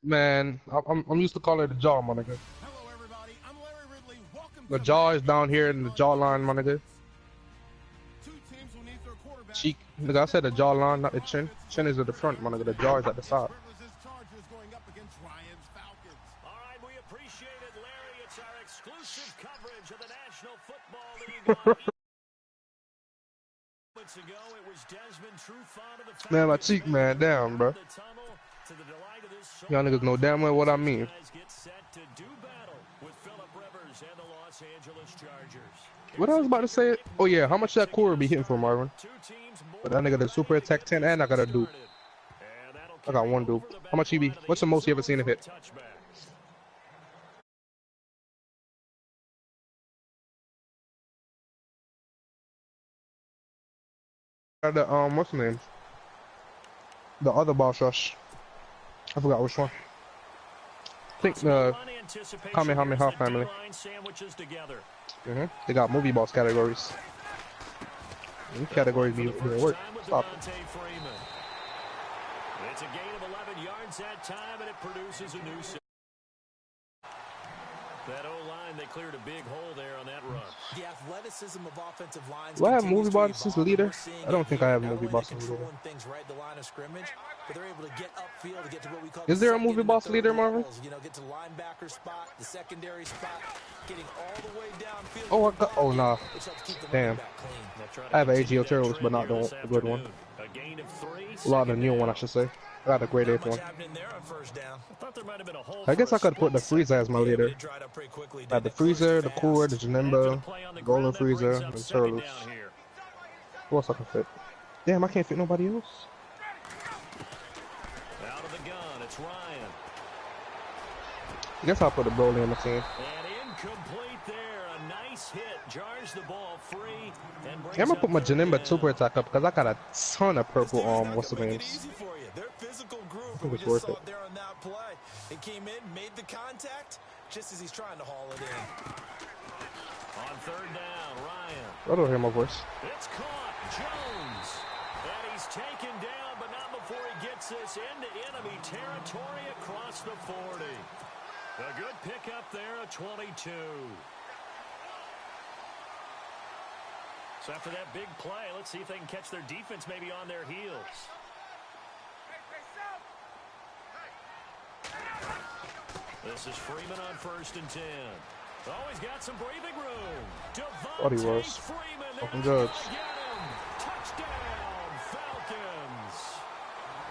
Man, I'm used to calling it the jaw, my nigga. The jaw is down here in the jawline, my nigga. Cheek, nigga, I said the jawline, not the chin. Chin is at the front, my nigga. The jaw is at the side. Alright, we appreciate it, Larry. It's our exclusive coverage of the National Football League. Months ago, it was Desmond Trufant of the Man, my cheek, man, damn, bro. Y'all niggas know damn well what I mean. What I was about to say? Oh yeah, how much that core be hitting for Marvin? But that nigga the super attack 10 and I got a dupe. I got one dupe. How much he be? What's the most you ever seen him hit? The what's the name? The other boss rush. I forgot which one. I think the Kamehameha family. They got movie boss categories. These categories be work. Stop. It's a gain of 11 yards that time, and it produces a new set. That O-line, they cleared a big hole there on that run. The athleticism of offensive lines. Do I have movie boss as leader? I don't think I have movie boss as leader. Things right the line of scrimmage, but they're able to get upfield to get to what we call. Is there a movie boss leader, Marvin? You know, get to linebacker spot, the secondary spot, getting all the way downfield. Oh, I got. Oh nah. Damn. I have an AGO terrorist, but not the good one. A lot of the new one, I should say. I got a grade 8 one. I guess I could put the Freezer as my leader. I have the Freezer, the Core, the Janemba, the Golden Freezer, and Turtles. Who else I can fit? Damn, I can't fit nobody else. Out of the gun, it's Ryan. I guess I'll put the Broly on the team. And incomplete there. A nice hit. Jars the ball free. And Yeah, I'm gonna put my Janemba super attack up because I got a ton of purple what's the names. I think it's worth it. There on that play. It came in, made the contact, just as he's trying to haul it in. On third down, Ryan. I don't hear my voice. It's caught. Jones. And he's taken down, but not before he gets this into enemy territory across the 40. A good pickup there at 22. So after that big play, let's see if they can catch their defense maybe on their heels. This is Freeman on 1st and 10. Oh, he's got some breathing room. Thought he was. Fucking judge. Touchdown, Falcons.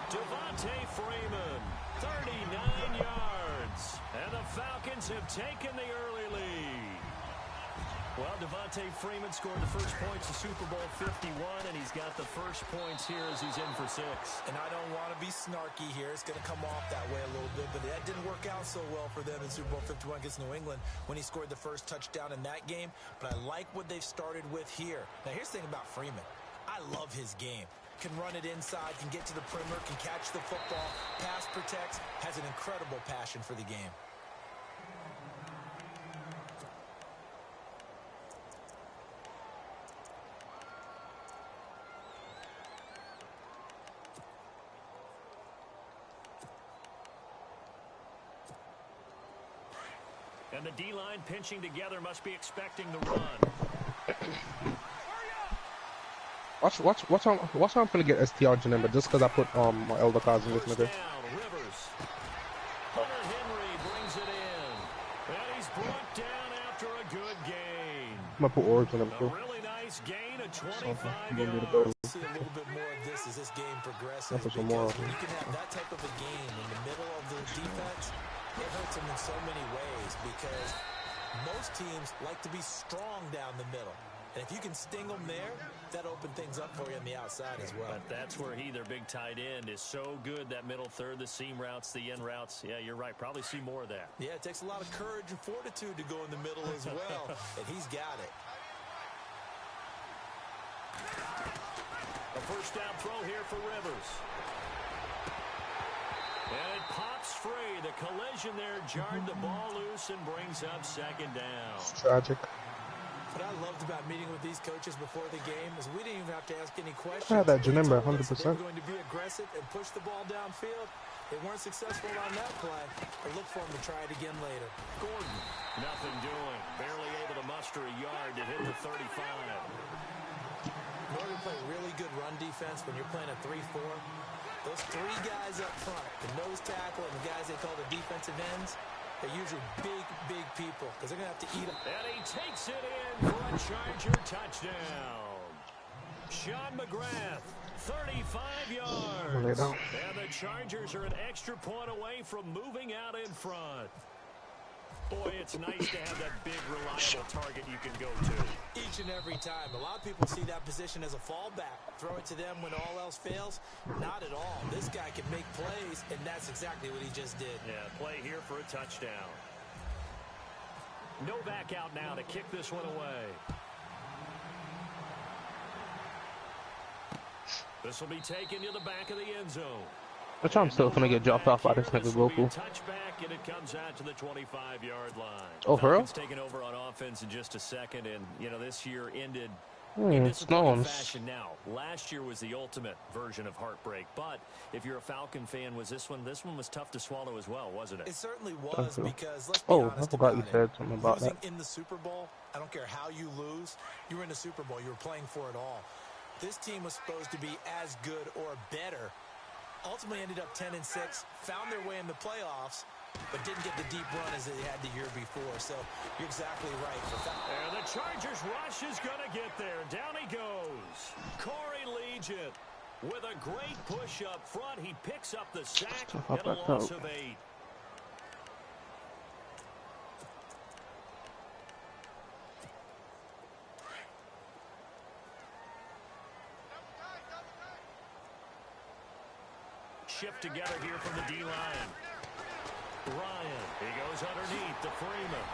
Devontae Freeman, 39 yards. And the Falcons have taken the early lead. Well, Devontae Freeman scored the first points of Super Bowl 51, and he's got the first points here as he's in for 6. And I don't want to be snarky here. It's going to come off that way a little bit, but that didn't work out so well for them in Super Bowl 51 against New England when he scored the first touchdown in that game. But I like what they've started with here. Now, here's the thing about Freeman. I love his game. Can run it inside, can get to the perimeter, can catch the football, pass protects, has an incredible passion for the game. And the D-line pinching together must be expecting the run. Watch how I'm gonna get STR Janemba just because I put my elder cards in this nigga. Hunter Henry brings it in. And he's brought down after a good gain. I'm gonna put Orange in him too. A really nice gain of 25 yards. See a little bit more of this as this game progresses. That's some more. When you can have that type of a game in the middle of the defense, it hurts them in so many ways because most teams like to be strong down the middle. And if you can sting them there, that opens things up for you on the outside as well. But that's where their big tight end, is so good, that middle third, the seam routes, the end routes. Yeah, you're right. Probably see more of that. Yeah, it takes a lot of courage and fortitude to go in the middle as well. And he's got it. A first down throw here for Rivers. And it pops free. The collision there jarred the ball loose and brings up 2nd down. It's tragic. What I loved about meeting with these coaches before the game is we didn't even have to ask any questions. I had that Janemba 100%. They were going to be aggressive and push the ball downfield. They weren't successful on that play, but look for them to try it again later. Gordon, nothing doing. Barely able to muster a yard to hit the 35. In order to play really good run defense when you're playing a 3-4, those three guys up front, the nose tackle and the guys they call the defensive ends, they're usually big people because they're going to have to eat them. And he takes it in for a Charger touchdown. Sean McGrath, 35 yards. And the Chargers are an extra point away from moving out in front. Boy, it's nice to have that big, reliable target you can go to. Each and every time. A lot of people see that position as a fallback. Throw it to them when all else fails. Not at all. This guy can make plays, and that's exactly what he just did. Yeah, play here for a touchdown. No back out now to kick this one away. This will be taken to the back of the end zone. Which I'm still gonna get dropped off by this nigga Goku. Touchback, and it comes out to the 25-yard line. Oh, for real? Taking over on offense in just a second, and you know this year ended in disappointing fashion. Now, last year was the ultimate version of heartbreak, but if you're a Falcon fan, was this one was tough to swallow as well, wasn't it? It certainly was because let's be honest, I forgot you said something about losing that. In the Super Bowl, I don't care how you lose, you were in the Super Bowl, you were playing for it all. This team was supposed to be as good or better. Ultimately ended up 10-6, found their way in the playoffs, but didn't get the deep run as they had the year before. So you're exactly right. And the Chargers rush is going to get there. Down he goes. Corey Legion with a great push up front. He picks up the sack and a loss of 8. Shift together here from the D-line. Ryan, he goes underneath to Freeman.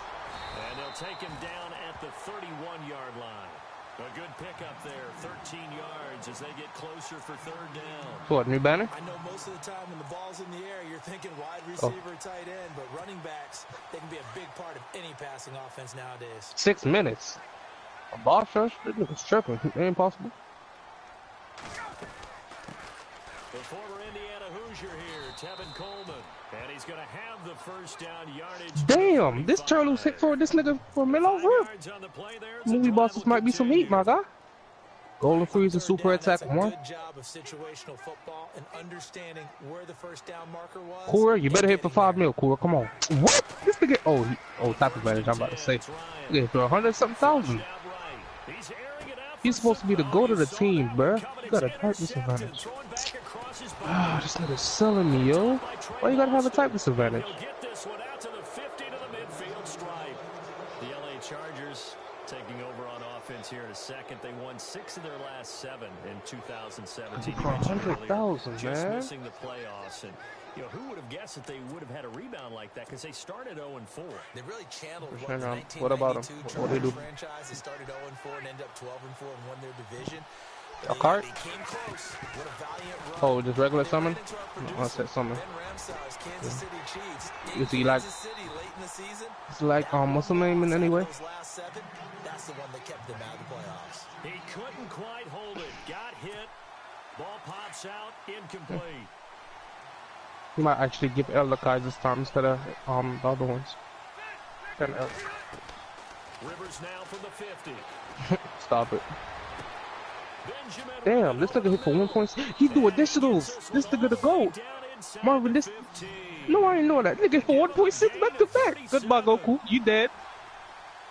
And they'll take him down at the 31-yard line. A good pickup there, 13 yards as they get closer for third down. What, new banner? I know most of the time when the ball's in the air, you're thinking wide receiver, tight end, but running backs, they can be a big part of any passing offense nowadays. 6 minutes. A boss rush? This nigga's tripping. It ain't possible. The former Indiana Hoosier here, Tevin Coleman. And he's going to have the first down yardage. Damn, this Turtle's hit for this nigga for Milo. Movie bosses might be some heat, my guy. Golden Freeze and super attack 1. Good job of situational football and understanding where the first down marker was. Cora, you better hit for 5 mil, Cora. Come on. What? This nigga. Oh, type advantage. I'm about to say. Nigga hit for 100-something thousand. He's supposed to be the goat of the team, bruh. You gotta type this advantage. Ah, this nigga's selling me, yo. Why you gotta have a type disadvantage? The LA Chargers taking over on offense here in a second. They won 6 of their last 7 in 2017. For 100,000, man. Just missing the playoffs, and you know who would have guessed that they would have had a rebound like that because they started 0-4. They really channeled what about them? What do they do? Franchise. They started 0-4 and ended up 12-4 and won their division. A card? Oh, just regular summon? No, I said summon. Is he like? It's like what's the name in anyway? That's the one that kept them out of the playoffs. He couldn't quite hold it. Got hit. Ball pops out. Incomplete. He might actually give L the cards this time instead of the other ones. Then L. Rivers now from the 50. Stop it. Damn, this nigga hit for 1 point. He do additionals. This nigga the GOAT. Marvin, this. No, I didn't know that. Nigga for 1.6 back to back. Goodbye, Goku. You dead.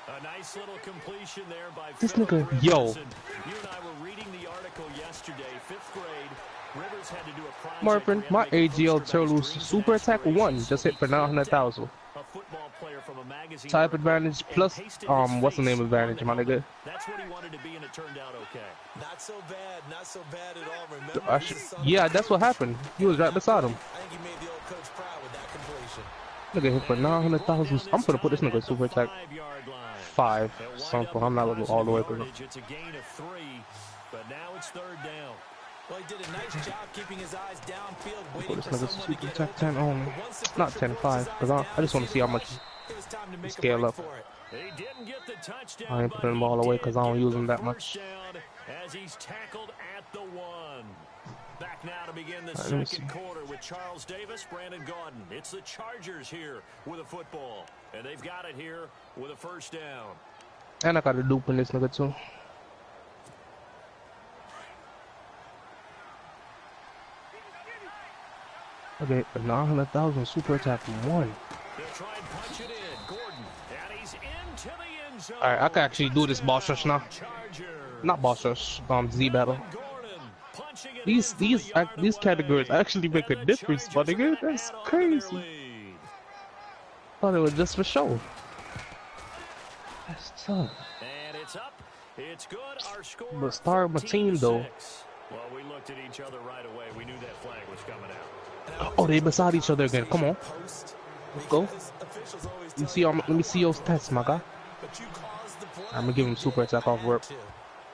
A nice little completion there by this nigga, yo. You and I were reading the article yesterday, 5th grade. Rivers had to do a project. Marvin, my AGL Turtles Super Attack 1 just hit for 900,000. Type advantage plus what's the name advantage, my nigga? That's what he wanted to be, and it turned out okay. Not so bad at all. Remember, yeah, that's what happened. He was right beside him. I think he made the old coach proud with that completion. Nigga hit for 900,000. I'm gonna put this nigga Super Attack 5 something. I'm not looking all the way through. It's a gain of 3, but now it's third down. Well, he did a nice job keeping his eyes downfield, waiting for someone to get Super Attack 10 on. Not 10-5, because I just want to see how much he scale up. I ain't putting him all the way because I don't use him that much. As he's tackled at the 1. Back back now to begin the Let me see. second quarter with Charles Davis, Brandon Gaudin. It's the Chargers here with a football, and they've got it here with a first down. And I got a dupe in this nigga too. Okay, 900,000 super attack from one. They'll try and punch it in. Gordon, and he's into the end zone. All right, I can actually do this boss rush now. Not boss rush, Z battle. These categories actually make a difference, my nigga. That's crazy. Thought it was just for show. That's tough. And it's up. It's good. Our score. But star of my team though. Well, we looked at each other right away. We knew that flag was coming out. Oh, they beside each other again. Come on. Let's go. Let me see your stats, my guy. I'm gonna give him super attack off work.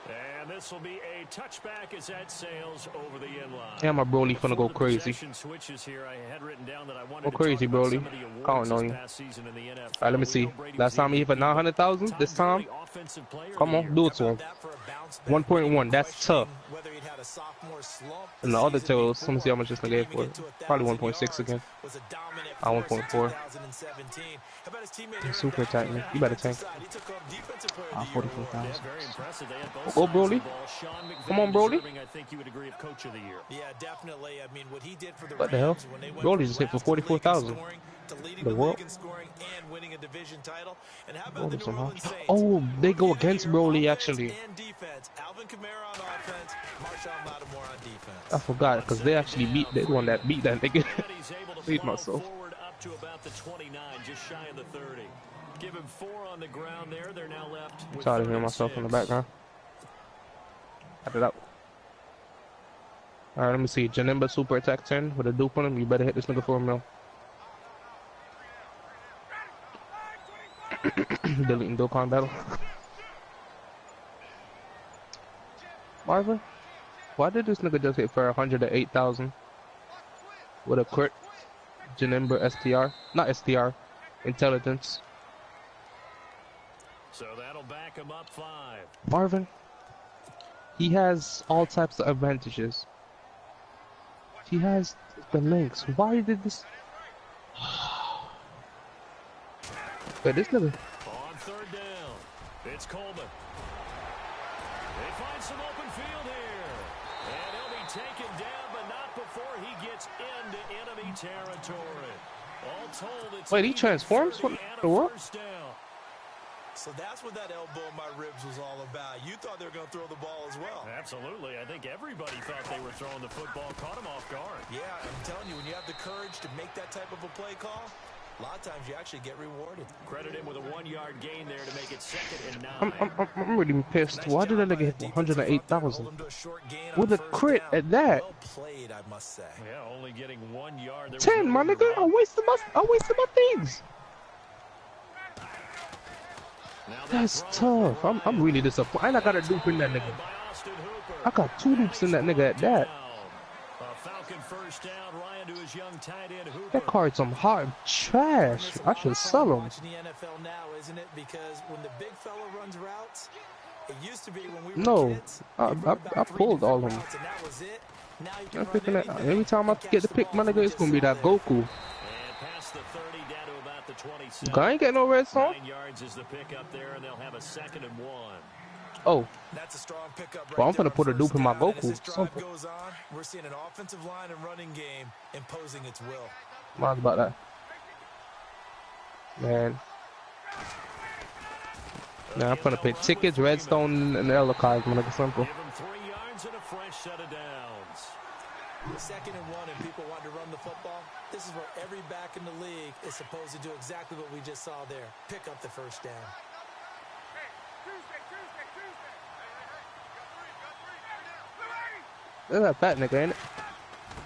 And this will be a touchback as that sails over the end line. Yeah, my Broly finna go crazy. Go crazy, Broly. Counting on you. Alright, let me see. Last time he hit for 900,000. This time, come on, do it to him. 1.1. That's tough. And the other tails, let me see how much this nigga gave for it. Probably 1.6 again. 1.4. Super attack, man. You better tank. 44,000. Go, Broly. Come on, Broly. Yeah, definitely. I mean, what he did for the What the hell? Broly just hit for 44,000. The world. Oh, they go against Broly actually. I forgot because they actually beat. They won that beat that nigga. Beat myself. To about the 29, just shy of the 30. Give him 4 on the ground there. They're now left. I'm tired of hearing myself in the background. Cut it up. Alright, let me see. Janimba super attack 10 with a dupe on him. You better hit this nigga for a mil. Deleting Dokkan battle. Marvin, why did this nigga just hit for 108,000 with a crit? Janimba STR, not STR, intelligence. So that'll back him up 5. Marvin, he has all types of advantages. He has the links. Why did this? But this nigga. On 3rd down, it's Coleman. They find some open field here, and he'll be taken down, but not before he gets into enemy territory. All told, it's wait, he transforms? What the world? So that's what that elbow in my ribs was all about. You thought they were going to throw the ball as well. Absolutely. I think everybody thought they were throwing the football, caught him off guard. Yeah, I'm telling you, when you have the courage to make that type of a play call, a lot of times you actually get rewarded. Credit him with a 1-yard gain there to make it 2nd and 9. I'm really pissed. Why did that nigga hit 108,000 with a crit at that? Well played, I must say. Yeah, only getting 1 yard. 10, my nigga. I wasted my things. That's tough. I'm really disappointed. And I got a dupe in that nigga. I got 2 dupes in that nigga at that. That card's some hard trash. I should sell him. Watching the NFL now, isn't it? Because when the big fella runs routes, it used to be when we were No, kids, I pulled all of them. and that was it. Now you can I'm run picking that. anything. Every time I get to pick my nigga, it's gonna be that Goku. Past the 30 down to about the 27. I ain't getting no red song. 9 yards is the pickup there, and they'll have a 2nd and 1. Oh, That's a strong pickup right well, I'm there gonna on put a dupe in my first down. And as Goku. this drive goes on, we're seeing an offensive line and running game imposing its will. Mine's about that. Man. Now I'm gonna pick tickets, redstone, and the cards, man. Like simple. Give him 3 yards and a fresh set of downs. 2nd and 1, and people want to run the football. This is where every back in the league is supposed to do exactly what we just saw there. Pick up the first down. Look at that fat nigga, ain't it?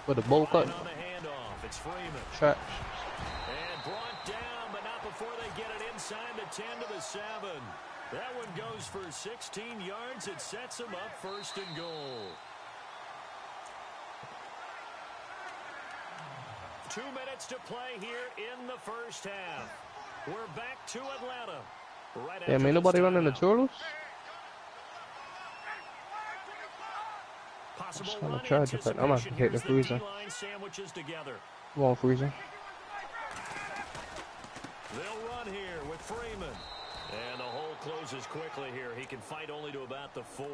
With the bowl cut. On the handoff, it's Freeman. Trash. And brought down, but not before they get it inside the 10 to the 7. That one goes for 16 yards. It sets them up 1st and goal. 2 minutes to play here in the first half. We're back to Atlanta. Right Yeah, after ain't nobody this running the timeout. turtles. possible I'm run trying to defend. I'm gonna anticipation. hit the Here's the freezer. D-line sandwiches together. Come on, freezer. They'll run here with Freeman. And the hole closes quickly here. He can fight only to about the 4.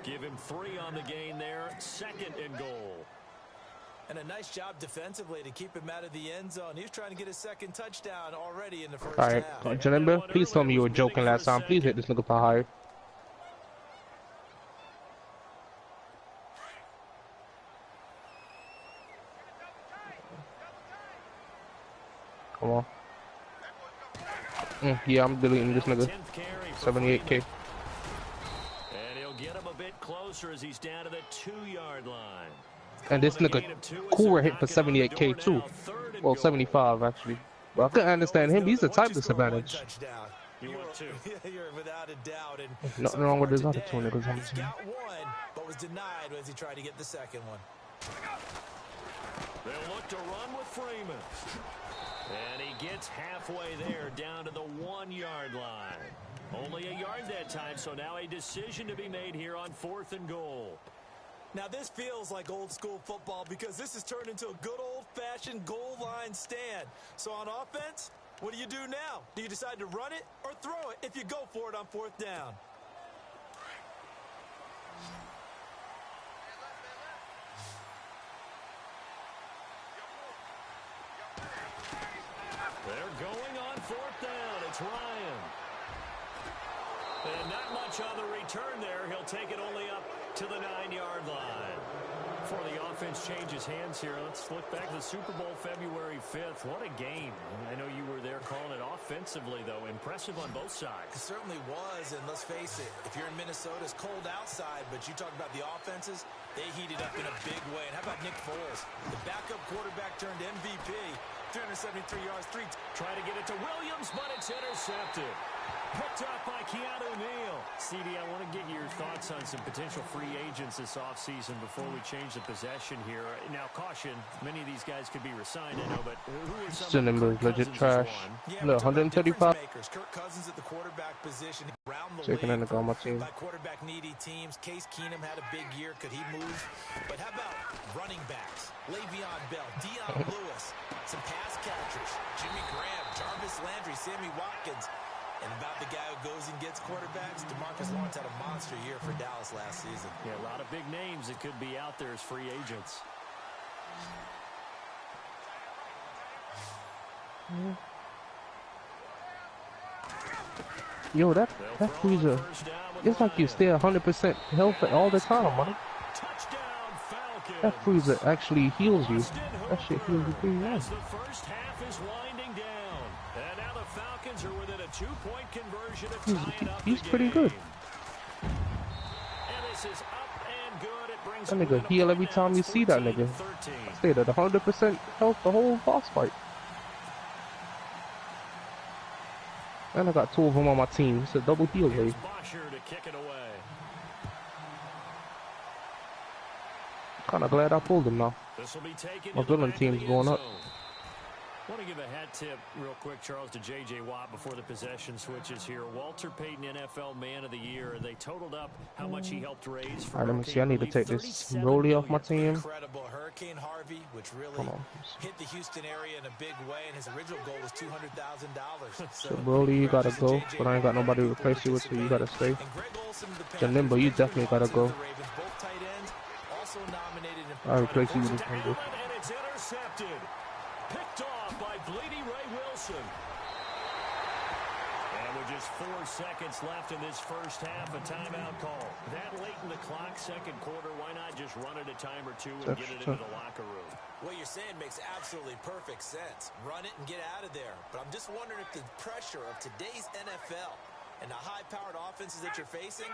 Give him 3 on the gain there. 2nd and goal. And a nice job defensively to keep him out of the end zone. He was trying to get his 2nd touchdown already in the first Alright, half. Jalimba, please tell me you were joking last time. Please hit this nigga for higher. Come on. Yeah, I'm deleting this nigga. 78K. And he'll get him a bit closer as he's down to the 2-yard line. And this nigga Cooler hit for 78K too. Well, 75 actually. But I couldn't understand him. He's a type disadvantage. You want 2? You're without a doubt. And nothing wrong with his other 2 niggas on the he's team. got 1, but was denied as he tried to get the 2nd one. They'll look to run with Freeman. And he gets halfway there down to the 1-yard line. Only a yard that time, so now a decision to be made here on 4th and goal. Now this feels like old school football because this has turned into a good old-fashioned goal line stand. So on offense, what do you do now? Do you decide to run it or throw it if you go for it on 4th down? They're going on 4th down. It's Ryan. And not much on the return there. He'll take it only up to the 9-yard line. Before the offense changes hands here, let's look back to the Super Bowl February 5th. What a game. I know you were there calling it offensively, though. Impressive on both sides. It certainly was, and let's face it, if you're in Minnesota, it's cold outside, but you talk about the offenses, they heated up in a big way. And how about Nick Foles? The backup quarterback turned MVP. 373 yards, 3. Try to get it to Williams, but it's intercepted. Picked up by Keanu Neal. CD, I want to get your thoughts on some potential free agents this offseason before we change the possession here. Now, caution, many of these guys could be resigned, I know, but who are some of them? Legit trash. Look, 135. Kirk Cousins at the quarterback position. Around the Taking in on my team. By quarterback needy teams. Case Keenum had a big year. Could he move? But how about running backs? Le'Veon Bell, Dion Lewis, some pass catchers. Jimmy Graham, Jarvis Landry, Sammy Watkins. And about the guy who goes and gets quarterbacks, DeMarcus Lawrence had a monster year for Dallas last season. Yeah, a lot of big names that could be out there as free agents. Yo, that freezer, it's like you stay 100% healthy all the time, man. That freezer actually heals you. That shit heals you pretty well. The first half is winding down. And now the Falcons are within a 2-point conversion of tying up He's pretty good. And this is up and good. It brings That nigga heal every time you see that nigga. I stayed at 100% health the whole boss fight. And I got 2 of them on my team. It's a double heal rate. to kick it away. Kinda glad I pulled him now. This will be taken My villain team's going up. I want to give a hat tip real quick, Charles, to J.J. Watt before the possession switches here. Walter Payton, NFL Man of the Year. They totaled up how much he helped raise. Alright, let me see. I need to take this Rolly off my team. Incredible. Hurricane Harvey, which really hit the Houston area in a big way, and his original goal was $200,000. So Rolly, you gotta go, but I ain't got nobody to replace you with, so you gotta stay. Janimbo, you definitely gotta go. I'll replace you with this one. And it's intercepted. Picked off by Bleedy Ray Wilson. And with just 4 seconds left in this first half, a timeout call. That late in the clock, second quarter, why not just run it a time or two and get it into the locker room? What you're saying makes absolutely perfect sense. Run it and get out of there. But I'm just wondering if the pressure of today's NFL and the high-powered offenses that you're facing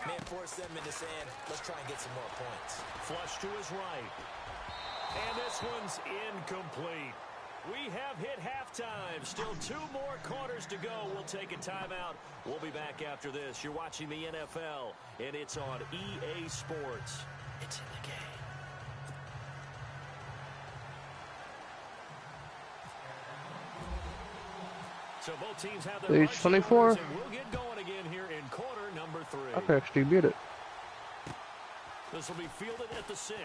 may force them into saying, let's try and get some more points. Flush to his right. And this one's incomplete. We have hit halftime. Still 2 more quarters to go. We'll take a timeout. We'll be back after this. You're watching the NFL, and it's on EA Sports. It's in the game. So both teams have their Stage 24. and we'll get going again here in quarter number 3. I can actually beat it. This will be fielded at the 6.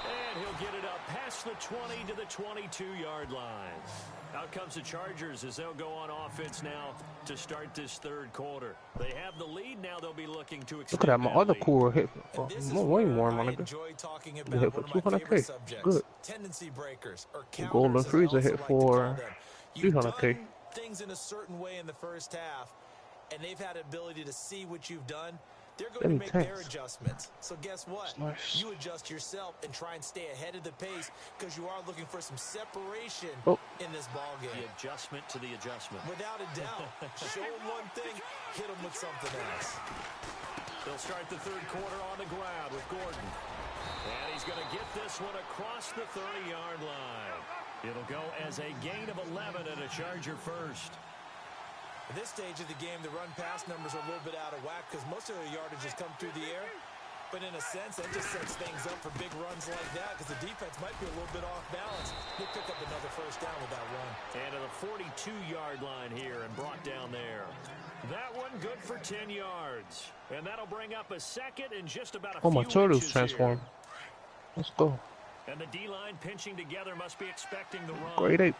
And he'll get it up past the 20 to the 22-yard line. Out comes the Chargers as they'll go on offense now to start this third quarter. They have the lead now. They'll be looking to extend. Look at that, my other core hit for way more, my nigga. Enjoy talking Hit about for one of my 200K. favorite subjects. Good. Tendency breakers or The counters, Golden as I Freezer also hit like to for call them. You've 300K. done things in a certain way in the first half, and they've had the ability to see what you've done. They're going to make their adjustments. So guess what? Nice. You adjust yourself and try and stay ahead of the pace because you are looking for some separation in this ball game. The adjustment to the adjustment. Without a doubt. Show them one thing, hit them with something else. They'll start the third quarter on the ground with Gordon. And he's going to get this one across the 30-yard line. It'll go as a gain of 11 and a Charger first. At this stage of the game, the run-pass numbers are a little bit out of whack because most of their yardage has come through the air. But in a sense, that just sets things up for big runs like that because the defense might be a little bit off balance. He'll pick up another first down with that run. And to the 42-yard line here and brought down there. That one good for 10 yards. And that'll bring up a second and just about a few my turtles inches transformed. Here. Let's go. And the D-line pinching together must be expecting the run. Grade 8.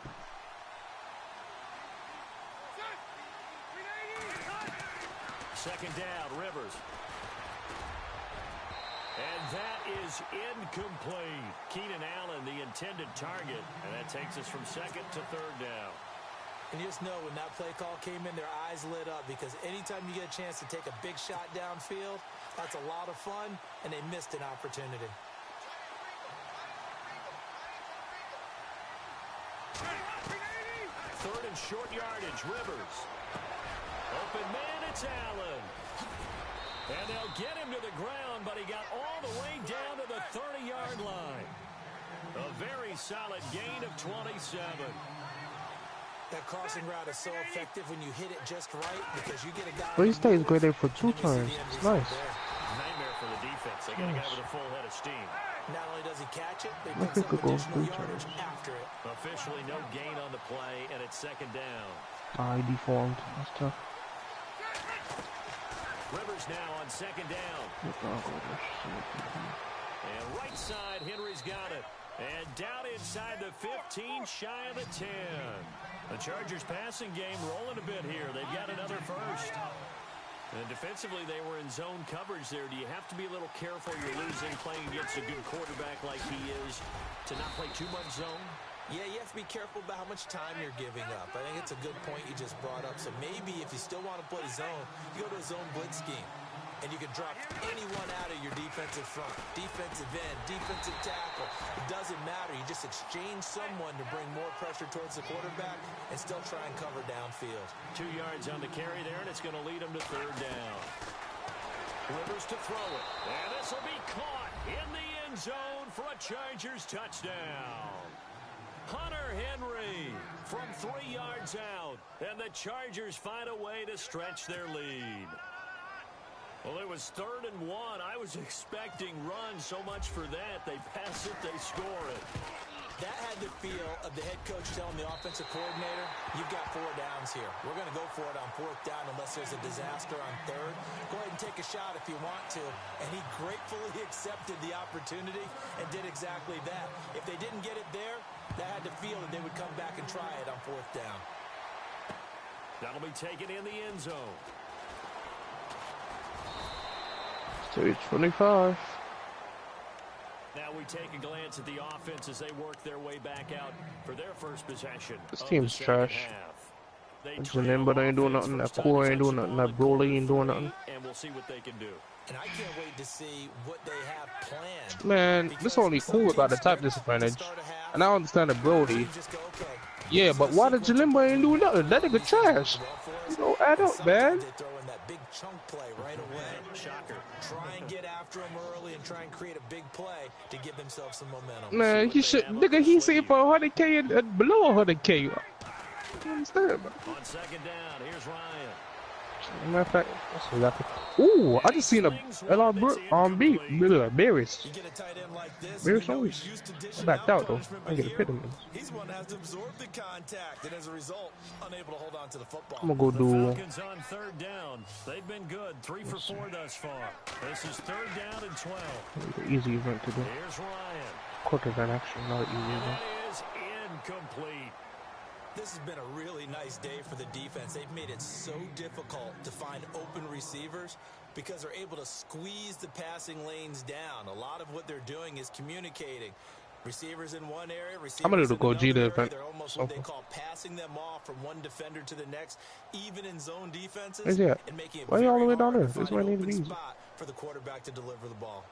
Second down, Rivers. And that is incomplete. Keenan Allen, the intended target. And that takes us from second to third down. And you just know when that play call came in, their eyes lit up because anytime you get a chance to take a big shot downfield, that's a lot of fun, and they missed an opportunity. Third and short yardage, Rivers. Open man, it's Allen. And they'll get him to the ground, but he got all the way down to the 30-yard line. A very solid gain of 27. That crossing route is so effective when you hit it just right because you get a guy. But he stays great there for 2 turns. It's nice. Nightmare for the defense. They got a guy with a full head of steam. Not only does he catch it, they pick up additional yardage after it. Officially no gain on the play, and it's second down. He deformed. That's tough. Rivers now on second down. And right side, Henry's got it. And down inside the 15, shy of the 10. The Chargers passing game rolling a bit here. They've got another first. And defensively, they were in zone coverage there. Do you have to be a little careful? You're losing, playing against a good quarterback like he is, to not play too much zone? Yeah, you have to be careful about how much time you're giving up. I think it's a good point you just brought up. So maybe if you still want to play zone, you go to a zone blitz scheme. And you can drop anyone out of your defensive front, defensive end, defensive tackle. It doesn't matter. You just exchange someone to bring more pressure towards the quarterback and still try and cover downfield. 2 yards on the carry there, and it's going to lead them to third down. Rivers to throw it. And this will be caught in the end zone for a Chargers touchdown. Hunter Henry from 3 yards out. And the Chargers find a way to stretch their lead. Well, it was 3rd and 1. I was expecting runs, so much for that. They pass it, they score it. That had the feel of the head coach telling the offensive coordinator, you've got 4 downs here. We're going to go for it on 4th down unless there's a disaster on 3rd. Go ahead and take a shot if you want to. And he gratefully accepted the opportunity and did exactly that. If they didn't get it there, that had the feel that they would come back and try it on 4th down. That'll be taken in the end zone. Stage 25. Now we take a glance at the offense as they work their way back out for their first possession. This team's trash. But ain't doing nothing. That core ain't doing nothing. That Broly ain't doing nothing. And we'll see what they can do. And I can't wait to see what they have planned. Man, this only cool about the type disadvantage. And I understand the Brody. Yeah, but why the Jalimba ain't doing nothing? That nigga trash. You know, add up, man. Big chunk play right away. Shocker. Try and get after him early and try and create a big play to give themselves some momentum. Man, he should, nigga, he said for 100K and below 100K. You understand, man? On second down, here's Ryan. Matter of fact, that's exactly. Ooh, I just seen a Berries. You get a tight end like this, and you Berries know only. he's used to I dishing backed out out though. punishment, I but get a here, pit in this. he's one that has to absorb the contact, and as a result, unable to hold on to the football. I'm gonna go The do. Falcons on third down. They've been good, 3 for 4 thus far. This is third down and 12. The easy event to do. Here's Ryan. Quick event, actually, not easy And event. that is incomplete. This has been a really nice day for the defense. They've made it so difficult to find open receivers because they're able to squeeze the passing lanes down. A lot of what they're doing is communicating. Receivers in one area, I'm gonna receivers do in go another G the area. event. They're almost So what they call passing them off from one defender to the next, even in zone defenses, where's he at? and making it Why are you all the very way down hard there? to This find might an need to open be easy. spot for the quarterback to deliver the ball.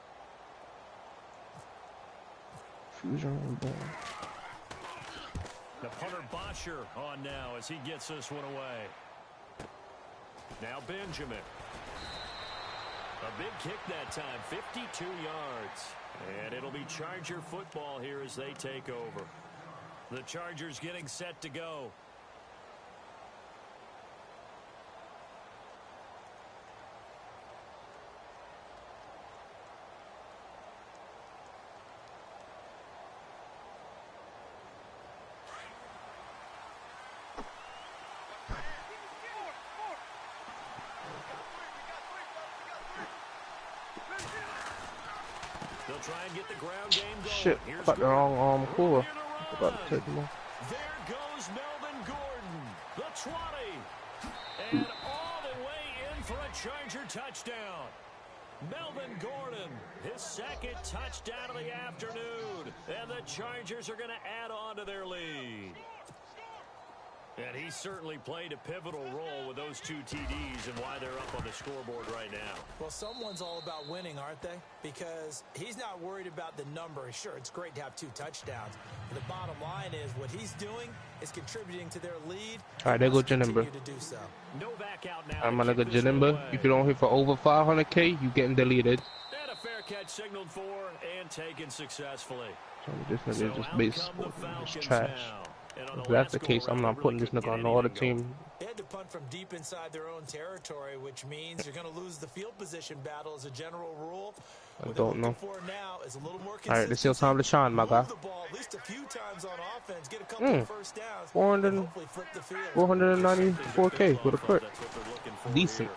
Fusion and ball. The punter Bosher on now as he gets this one away. Now Benjamin. A big kick that time, 52 yards. And it'll be Charger football here as they take over. The Chargers getting set to go. They'll try and get the ground game going. Shit, Here's got the wrong cooler. Gordon. About to take him off. There goes Melvin Gordon, the 20, and all the way in for a Charger touchdown. Melvin Gordon, his second touchdown of the afternoon, and the Chargers are going to add on to their lead. And he certainly played a pivotal role with those 2 TDs and why they're up on the scoreboard right now. Well, someone's all about winning, aren't they? Because he's not worried about the number. Sure, it's great to have 2 touchdowns. But the bottom line is what he's doing is contributing to their lead. All right, there go Janimba. So. Novak out now. I'm gonna go Janimba. If you don't hit for over 500K, you getting deleted. And a fair catch signaled for and taken successfully. This nigga just base is trash. If If that's the case, I'm not putting this nigga on no other team. They had to punt from deep inside their own territory, which means you're going to lose the field position battle as a general rule. I don't know. Now is a little more All right, this is your time to shine, my guy. the ball at least a few times on offense, get a couple of first downs, 494K with a crit. Decent.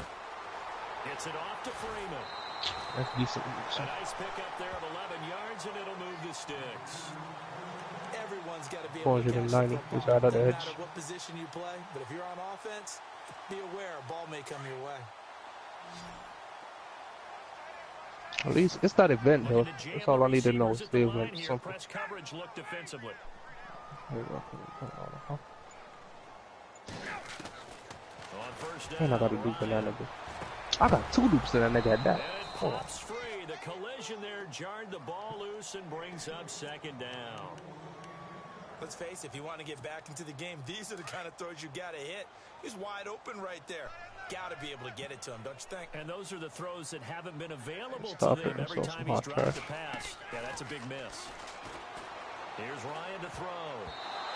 Gets it off to Freeman. That's decent. A nice pickup there of 11 yards, and it'll move the sticks. Everyone's got to be able to 490 is out of the edge. no matter what position you play, but if you're on offense, be aware a ball may come your way. At least it's that event though. That's all I need to know. It's the event. Something. Press coverage look defensively. On first down, And I got a dupe in that nigga. I got 2 dupes in that nigga at that. And it pops free. The collision there jarred the ball loose and brings up second down. Let's face it, if you want to get back into the game, these are the kind of throws you got to hit. He's wide open right there. Got to be able to get it to him, don't you think? And those are the throws that haven't been available Stop to them it. every So time some he's hot dropped trash. the pass. Yeah, that's a big miss. Here's Ryan to throw.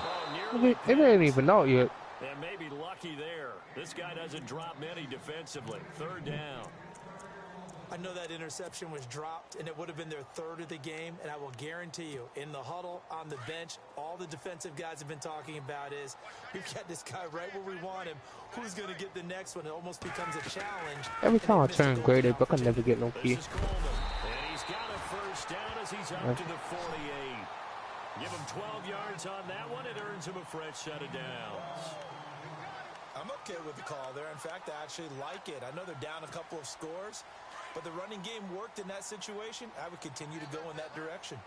Oh, nearly It ain't even out yet. and maybe lucky there. This guy doesn't drop many defensively. Third down. I know that interception was dropped, and it would have been their third of the game, and I will guarantee you, in the huddle, on the bench, all the defensive guys have been talking about is, we've got this guy right where we want him. Who's going to get the next one? It almost becomes a challenge. Every time I turn graded, but I never get no key. This is Coleman, and he's got a first down as he's up to the 48. Give him 12 yards on that one. It earns him a fresh set of downs. I'm okay with the call there. In fact, I actually like it. I know they're down a couple of scores, but the running game worked in that situation. I would continue to go in that direction.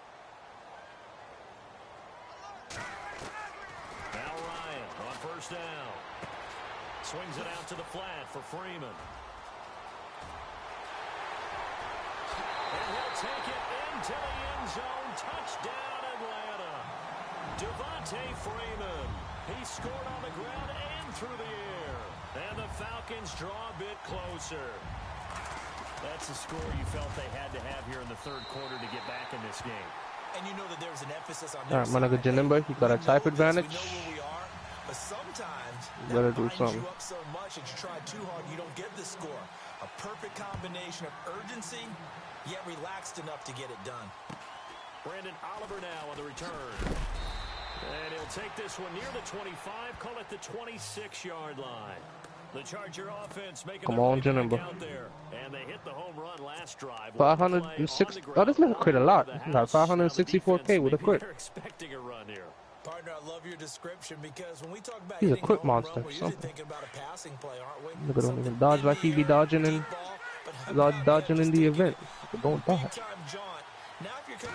Now Ryan on first down. Swings it out to the flat for Freeman. And he'll take it into the end zone. Touchdown, Atlanta. Devontae Freeman. He scored on the ground and through the air. And the Falcons draw a bit closer. That's the score you felt they had to have here in the third quarter to get back in this game. And you know that there was an emphasis on Alright, my nigga Janimba, he got a type advantage. we know where we are, but sometimes You better do something. you up so much that you try too hard, you don't get the score. A perfect combination of urgency, yet relaxed enough to get it done. Brandon Oliver now on the return. And he'll take this one near the 25, call it the 26-yard line. The Charger offense making Come on, Jimbo. out there. And they hit the home run last drive. 506. Oh, this nigga crit a lot. He got 564K with a crit. Expecting a run here. Partner, I love your description because when we talk about He's a hitting quick a home monster. run, we're usually thinking about a passing play, aren't we? Nigga don't even dodge like he be dodging in the event. But don't dodge.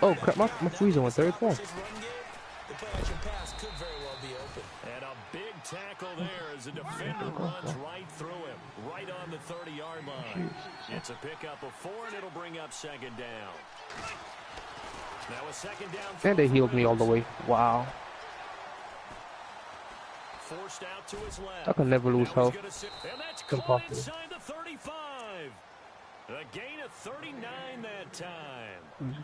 Oh crap! My freezer went third form. The play action pass could very well be open. And a big tackle there as the defender runs right through him, right on the 30-yard line. It's a pickup of 4, and it'll bring up second down. Now a second down. And they healed me all the way. Wow. Forced out to his left. I can never lose health. And that's caught inside the 35. A gain of 39 that time.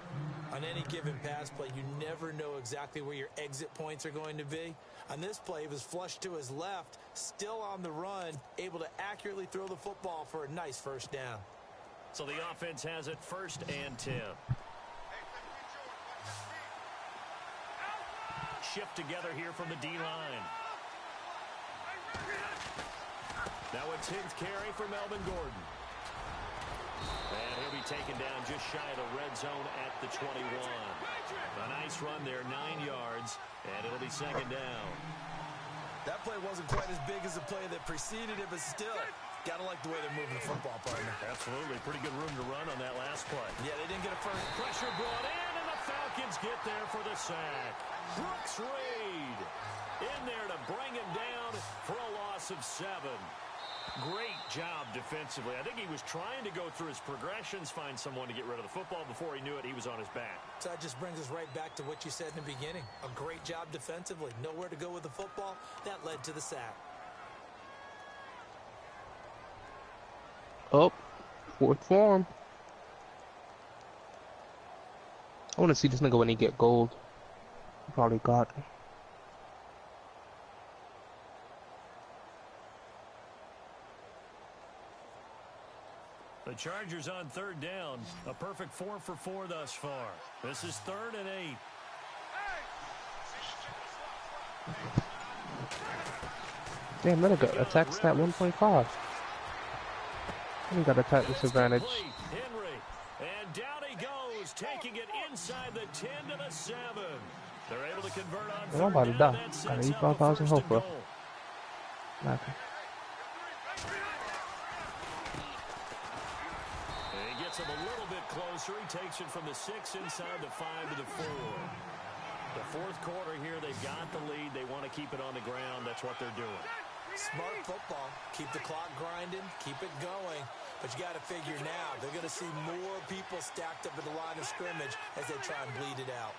On any given pass play, you never know exactly where your exit points are going to be. On this play, he was flushed to his left, still on the run, able to accurately throw the football for a nice first down. So the offense has it 1st and 10. Shift together here from the D-line. Now a 10th carry for Melvin Gordon. And he'll be taken down just shy of the red zone at the 21. A nice run there, 9 yards, and it'll be second down. That play wasn't quite as big as the play that preceded it, but still, gotta like the way they're moving the football, partner. Absolutely, pretty good room to run on that last play. Yeah, they didn't get a first. Pressure brought in, and the Falcons get there for the sack. Brooks Reed in there to bring him down for a loss of 7. Great job defensively. I think he was trying to go through his progressions, find someone to get rid of the football. Before he knew it, he was on his back. So that just brings us right back to what you said in the beginning. A great job defensively. Nowhere to go with the football. That led to the sack. Oh, 4th form. I want to see this nigga when he get gold. He probably got. The Chargers on 3rd down. A perfect 4 for 4 thus far. This is 3rd and 8. Damn, that got attack stat 1.5. We got attack disadvantage. Henry, and down he goes, taking it inside the 10 to the 7. They're able to convert on. I'm about to die. Got 85,000 health, bro. Okay. He gets him a little bit closer. He takes it from the 6 inside the 5 to the 4. The 4th quarter here, they've got the lead. They want to keep it on the ground. That's what they're doing. Smart football. Keep the clock grinding. Keep it going. But you got to figure now, they're going to see more people stacked up at the line of scrimmage as they try and bleed it out.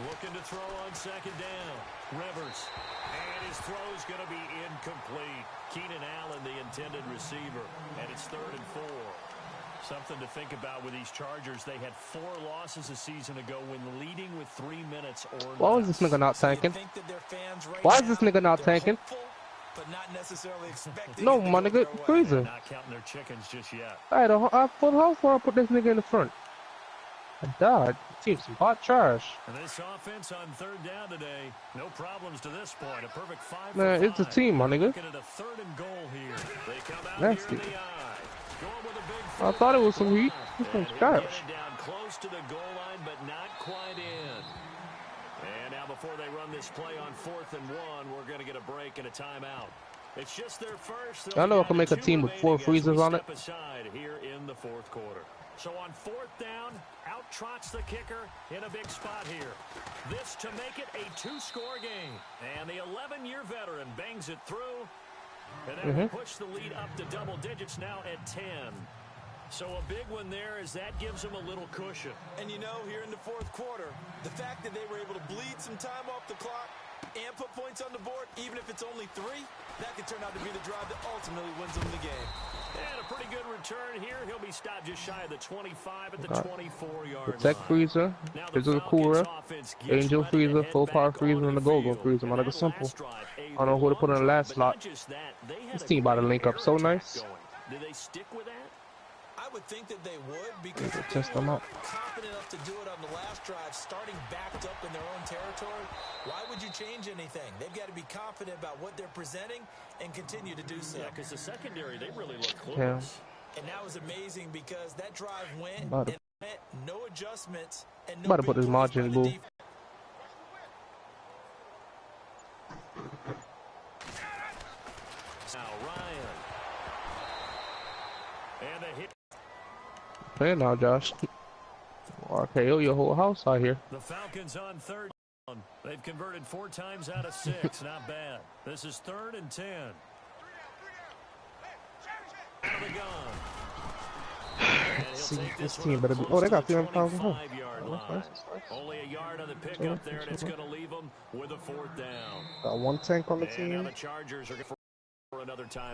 Looking to throw on 2nd down. Rivers. And his throw's going to be incomplete. Keenan Allen, the intended receiver. And it's 3rd and 4. Something to think about with these Chargers. They had 4 losses a season ago when leading with 3 minutes or less. Why is this nigga not tanking? Why is this nigga not tanking? But not necessarily expecting. No, my nigga, freezer. Not counting their chickens just yet. I had a full health before I put this nigga in the front. I died. Team some hot trash. And this offense on 3rd down today, no problems to this point. A perfect 5 Man, for 5. it's a team, my nigga. Looking at a 3rd and goal here. They come out Nasty. here in the eye. Going with a big I thought it was some heat. This one's and trash. he'll get it down close to the goal line, but not quite in. And now before they run this play on 4th and 1, we're going to get a break and a timeout. It's just their first. I know I can make a team with 4 freezers on it. Aside here in the 4th quarter. So on 4th down, out trots the kicker in a big spot here. This to make it a 2-score game. And the 11-year veteran bangs it through. And that will push the lead up to double digits now at 10. So a big one there as that gives them a little cushion. And you know, here in the 4th quarter, the fact that they were able to bleed some time off the clock and put points on the board, even if it's only 3, that could turn out to be the drive that ultimately wins them the game. And a pretty good return here. He'll be stopped just shy of the 25 at the 24-yard line. Protect freezer, physical cooler, angel freezer, full power freezer, and the go-go freezer. Man, that's simple. I don't know who to put in the last slot. This team about to link up so nice. Do they stick with that? I would think that they would, because if test they them were out. confident enough to do it on the last drive, starting backed up in their own territory, why would you change anything? They've got to be confident about what they're presenting and continue to do so. Yeah, because the secondary, they really look close. Yeah. And that was amazing, because that drive went About and went, no adjustments, and no about to big put this plays margin, by the boo. defense. Now Ryan. And a hit. Play now, Josh. RKO your whole house out here. The Falcons on third down. They've converted 4 times out of 6. Not bad. This is 3rd and 10. Out of the gun. See, this team better be. Oh, they got 300,000 home. Only a yard on the pickup there, and it's going to leave them with a 4th down. Got one tank on the And now team. the Chargers are for another time.